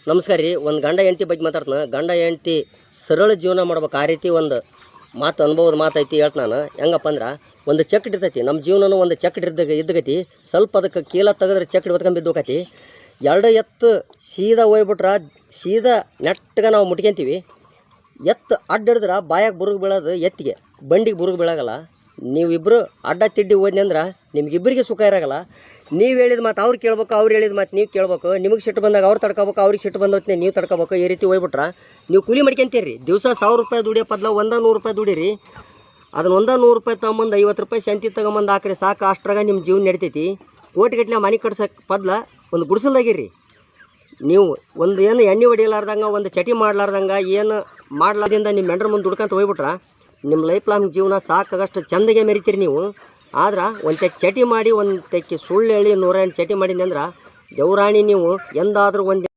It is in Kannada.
ನಮಸ್ಕಾರ ರೀ. ಒಂದು ಗಂಡ ಹೆಂಡತಿ ಬಗ್ಗೆ ಮಾತಾಡ್ತಾನೆ. ಗಂಡ ಹೆಂಡತಿ ಸರಳ ಜೀವನ ಮಾಡ್ಬೇಕು, ಆ ರೀತಿ ಒಂದು ಮಾತು ಅನುಭವದ ಮಾತೈತಿ ಹೇಳ್ತ ನಾನು. ಹೆಂಗಪ್ಪ ಅಂದ್ರೆ ಒಂದು ಚಕ್ರ ಇರ್ತೈತಿ, ನಮ್ಮ ಜೀವನನೂ ಒಂದು ಚಕ್ರ ಇದ್ದಗತಿ. ಸ್ವಲ್ಪ ಅದಕ್ಕೆ ಕೀಲ ತೆಗೆದ್ರೆ ಚಕ್ರ ಹೊತ್ಕೊಂಬಿದ್ದೋಕತಿ. ಎರಡು ಎತ್ತು ಸೀದಾ ಹೋಗ್ಬಿಟ್ರೆ ಸೀದಾ ನೆಟ್ಟಗೆ ನಾವು ಮುಟ್ಕೊಂತೀವಿ. ಎತ್ತು ಅಡ್ಡ ಹಿಡಿದ್ರೆ ಬಾಯಾಗ ಬುರುಗು ಬೀಳೋದು ಎತ್ತಿಗೆ, ಬಂಡಿಗೆ ಬುರುಗು ಬೀಳಾಗಲ್ಲ. ನೀವಿಬ್ಬರು ಅಡ್ಡ ತಿಡ್ಡಿ ಹೋದ್ನಿ ಅಂದ್ರೆ ನಿಮ್ಗಿಬ್ಬರಿಗೆ ಸುಖ ಇರಾಗಲ್ಲ. ನೀವು ಹೇಳಿದ ಮಾತು ಅವ್ರು ಕೇಳ್ಬೇಕು, ಅವ್ರು ಹೇಳಿದ ಮಾತು ನೀವು ಕೇಳ್ಬೇಕು. ನಿಮಗೆ ಸಿಟ್ಟು ಬಂದಾಗ ಅವ್ರು ತಡ್ಕೋಬೇಕು, ಅವ್ರಿಗೆ ಸಿಟ್ಟು ಬಂದೋತ್ನೇ ನೀವು ತಡ್ಕೋಬೇಕು. ಈ ರೀತಿ ಹೋಗ್ಬಿಟ್ರೆ ನೀವು ಕೂಲಿ ಮಾಡ್ಕೊಂತೀರಿ. ದಿವಸ 1000 ರೂಪಾಯಿ ದುಡಿಯೋ ಬದಲು 100 ರೂಪಾಯಿ ದುಡೀರಿ. ಅದನ್ನ 100 ರೂಪಾಯಿ ತಗೊಂಬಂದು 50 ರೂಪಾಯಿ ಸಂತಿ ತಗೊಂಬಂದು ಹಾಕ್ರಿ ಸಾಕು. ಅಷ್ಟ್ರಾಗ ನಿಮ್ಮ ಜೀವನ ನಡಿತೈತಿ. ಕೋಟಿಗಟ್ಟಲೆ ಮನೆ ಕಟ್ಸೋಕೆ ಬದಲು ಒಂದು ಗುಡಿಸಲ್ದಾಗಿರ್ರಿ. ನೀವು ಒಂದು ಏನು ಎಣ್ಣೆ ಹೊಡಿಲಾರ್ದಂಗೆ, ಒಂದು ಚಟಿ ಮಾಡ್ಲಾರ್ದಂಗೆ, ಏನು ಮಾಡ್ಲಾರ್ದಿಂದ ನಿಮ್ಮ ಮೆಂಡ್ರ ಮುಂದೆ ದುಡ್ಕೊಂತ ಹೋಗ್ಬಿಟ್ರೆ ನಿಮ್ಮ ಲೈಫ್ ಲಾಂಗ್ ಜೀವನ ಸಾಕಾಗಷ್ಟು ಚಂದಗೆ ಮೆರಿತೀರಿ ನೀವು. ಆದ್ರೆ ಒಂದು ತೆಕ್ ಚಟಿ ಮಾಡಿ, ಒಂದು ತೆಕ್ಕಿ ಸುಳ್ಳು ಹೇಳಿ 108 ಚಟಿ ಮಾಡಿದ್ನಿ ಅಂದ್ರೆ ದೇವ್ರಾಣಿ ನೀವು ಎಂದಾದರೂ ಒಂದು